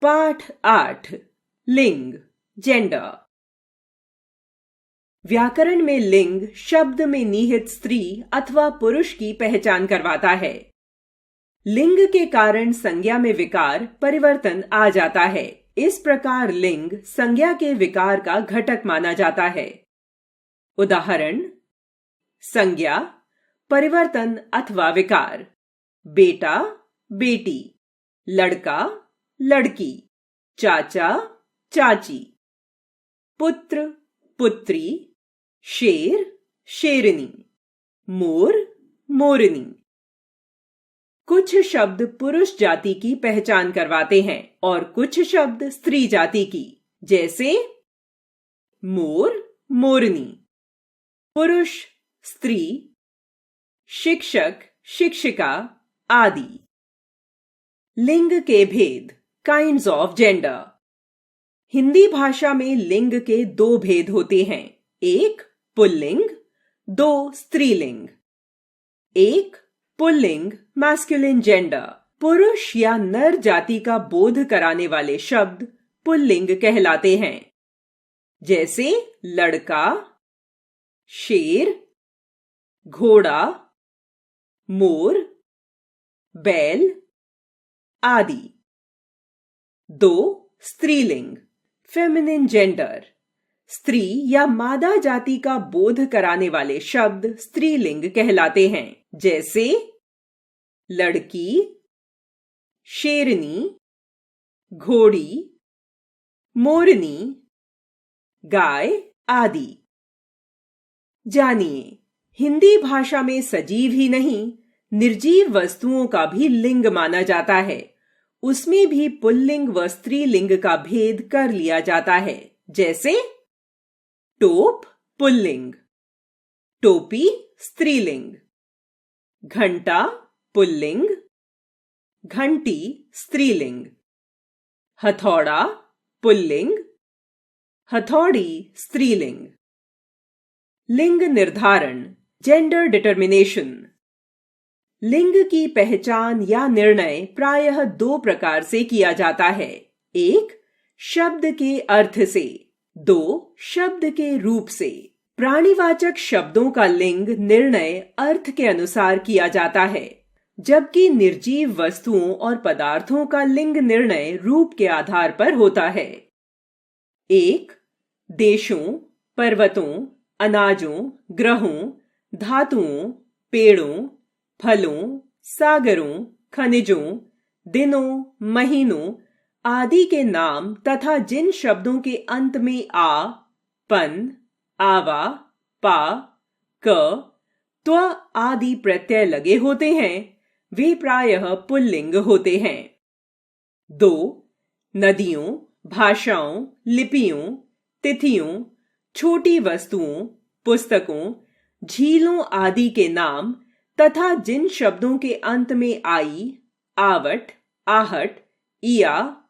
पाठ 8 लिंग जेंडर। व्याकरण में लिंग शब्द में निहित स्त्री अथवा पुरुष की पहचान करवाता है। लिंग के कारण संज्ञा में विकार परिवर्तन आ जाता है। इस प्रकार लिंग संज्ञा के विकार का घटक माना जाता है। उदाहरण: संज्ञा, परिवर्तन अथवा विकार। बेटा, बेटी, लड़का, लड़की, चाचा, चाची। पुत्र, पुत्री, शेर, शेरनी, मोर, मोरनी। कुछ शब्द पुरुष जाति की पहचान करवाते हैं और कुछ शब्द स्त्री जाति की, जैसे मोर, मोरनी, पुरुष, स्त्री, शिक्षक, शिक्षिका आदि। लिंग के भेद, काइंड्स ऑफ जेंडर। हिंदी भाषा में लिंग के दो भेद होते हैं, एक पुल्लिंग, दो स्त्रीलिंग। एक पुल्लिंग मैस्कुलिन जेंडर, पुरुष या नर जाति का बोध कराने वाले शब्द पुल्लिंग कहलाते हैं, जैसे लड़का, शेर, घोड़ा, मोर, बैल आदि। दो स्त्रीलिंग फेमिनिन जेंडर, स्त्री या मादा जाति का बोध कराने वाले शब्द स्त्रीलिंग कहलाते हैं, जैसे लड़की, शेरनी, घोड़ी, मोरनी, गाय आदि। जानिए, हिंदी भाषा में सजीव ही नहीं, निर्जीव वस्तुओं का भी लिंग माना जाता है। उसमें भी पुल्लिंग व स्त्रीलिंग का भेद कर लिया जाता है, जैसे टोप पुल्लिंग, टोपी स्त्रीलिंग, घंटा पुल्लिंग, घंटी स्त्रीलिंग, हथौड़ा पुल्लिंग, हथौड़ी स्त्रीलिंग। लिंग निर्धारण, जेंडर डिटर्मिनेशन। लिंग की पहचान या निर्णय प्रायः दो प्रकार से किया जाता है, एक शब्द के अर्थ से, दो शब्द के रूप से। प्राणीवाचक शब्दों का लिंग निर्णय अर्थ के अनुसार किया जाता है, जबकि निर्जीव वस्तुओं और पदार्थों का लिंग निर्णय रूप के आधार पर होता है। एक देशों, पर्वतों, अनाजों, ग्रहों, धातुओं, पेड़ों, फलों, सागरों, खनिजों, दिनों, महीनों आदि के नाम तथा जिन शब्दों के अंत में आ, पन, आवा, पा, क, त्व आदि प्रत्यय लगे होते हैं, वे प्रायः पुल्लिंग होते हैं। दो नदियों, भाषाओं, लिपियों, तिथियों, छोटी वस्तुओं, पुस्तकों, झीलों आदि के नाम तथा जिन शब्दों के अंत में आई, आवट, आहट, इया,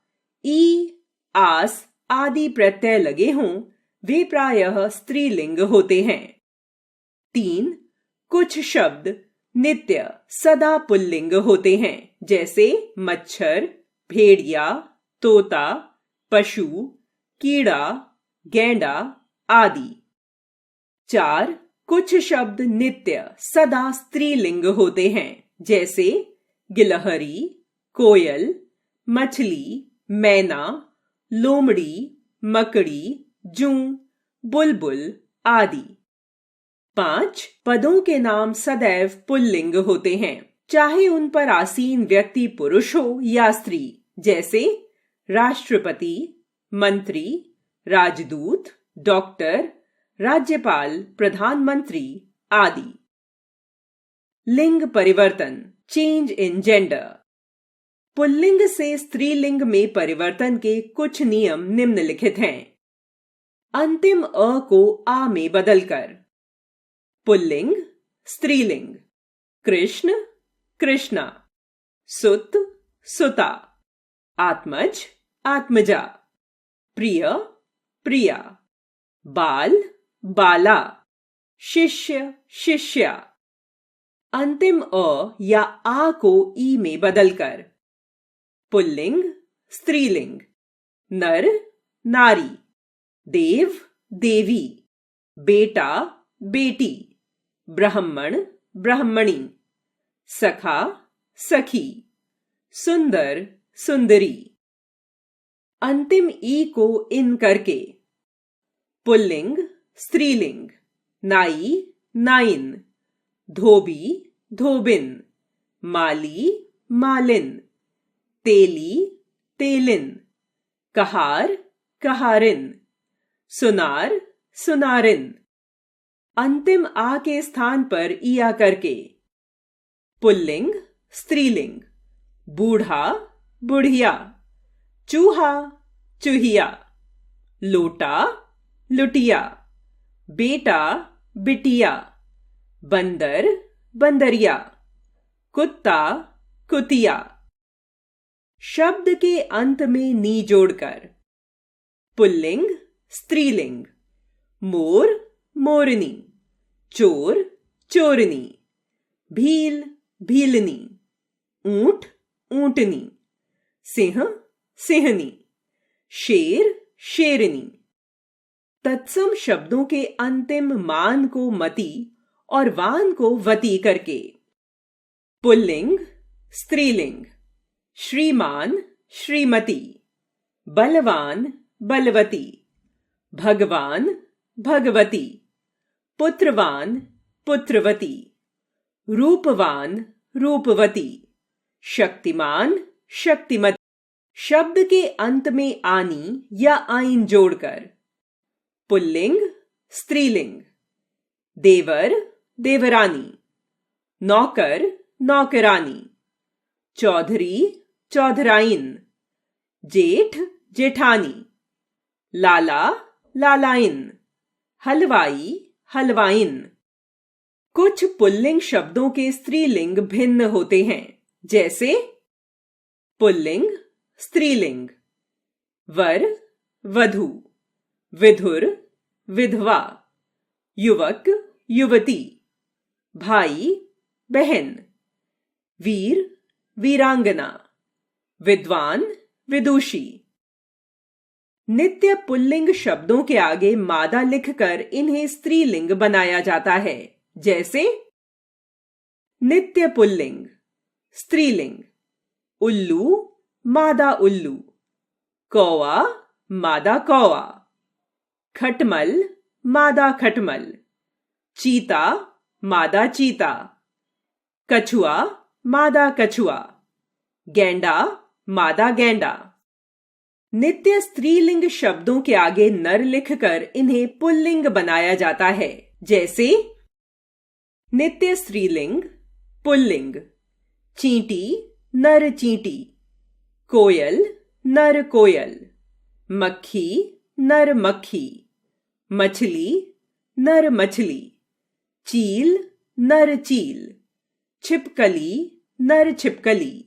ई, आस आदि प्रत्यय लगे हों, वे प्रायः स्त्रीलिंग होते हैं। तीन कुछ शब्द नित्य सदा पुल्लिंग होते हैं, जैसे मच्छर, भेड़िया, तोता, पशु, कीड़ा, गैंडा आदि। चार कुछ शब्द नित्य सदा स्त्रीलिंग होते हैं, जैसे गिलहरी, कोयल, मछली, मैना, लोमड़ी, मकड़ी, जूं, बुलबुल आदि। पांच पदों के नाम सदैव पुल्लिंग होते हैं, चाहे उन पर आसीन व्यक्ति पुरुष हो या स्त्री, जैसे राष्ट्रपति, मंत्री, राजदूत, डॉक्टर, राज्यपाल, प्रधानमंत्री आदि। लिंग परिवर्तन, चेंज इन जेंडर। पुल्लिंग से स्त्रीलिंग में परिवर्तन के कुछ नियम निम्नलिखित हैं। अंतिम अ को आ में बदलकर। पुल्लिंग स्त्रीलिंग, कृष्ण, कृष्णा, सुत, सुता, आत्मज, आत्मजा, प्रिय, प्रिया, बाल, बाला, शिष्य, शिष्या। अंतिम अ या आ को ई में बदलकर। पुल्लिंग स्त्रीलिंग, नर नारी, देव देवी, बेटा बेटी, ब्राह्मण ब्राह्मणी, सखा सखी, सुंदर सुंदरी। अंतिम ई को इन करके पुल्लिंग स्त्रीलिंग, नाई नाइन, धोबी धोबिन, माली मालिन, तेली तेलिन, कहार कहारिन, सुनार सुनारिन। अंतिम आ के स्थान पर इया करके पुल्लिंग स्त्रीलिंग, बूढ़ा बुढ़िया, चूहा चूहिया, लोटा लुटिया, बेटा बिटिया, बंदर बंदरिया, कुत्ता कुतिया। शब्द के अंत में नी जोड़कर पुल्लिंग स्त्रीलिंग, मोर मोरनी, चोर चोरनी, भील भीलनी, ऊंट ऊंटनी, सिंह सिंहनी, शेर शेरनी। तत्सम शब्दों के अंतिम मान को मति और वान को वती करके पुल्लिंग स्त्रीलिंग, श्रीमान श्रीमती, बलवान बलवती, भगवान भगवती, पुत्रवान पुत्रवती, रूपवान रूपवती, शक्तिमान शक्तिमती। शब्द के अंत में आनी या आइन जोड़कर पुल्लिंग स्त्रीलिंग, देवर देवरानी, नौकर नौकरानी, चौधरी चौधराइन, जेठ जेठानी, लाला लालाइन, हलवाई हलवाइन। कुछ पुल्लिंग शब्दों के स्त्रीलिंग भिन्न होते हैं, जैसे पुल्लिंग स्त्रीलिंग, वर वधू, विधुर विधवा, युवक युवती, भाई बहन, वीर वीरांगना, विद्वान विदुषी। नित्य पुल्लिंग शब्दों के आगे मादा लिखकर इन्हें स्त्रीलिंग बनाया जाता है, जैसे नित्य पुल्लिंग स्त्रीलिंग, उल्लू मादा उल्लू, कौवा मादा कौवा, खटमल मादा खटमल, चीता मादा चीता, कछुआ मादा कछुआ, गैंडा मादा गैंडा। नित्य स्त्रीलिंग शब्दों के आगे नर लिखकर इन्हें पुल्लिंग बनाया जाता है, जैसे नित्य स्त्रीलिंग पुल्लिंग, चींटी नर चींटी, कोयल नर कोयल, मक्खी नर मक्खी, मछली नर मछली, चील नर चील, छिपकली नर छिपकली।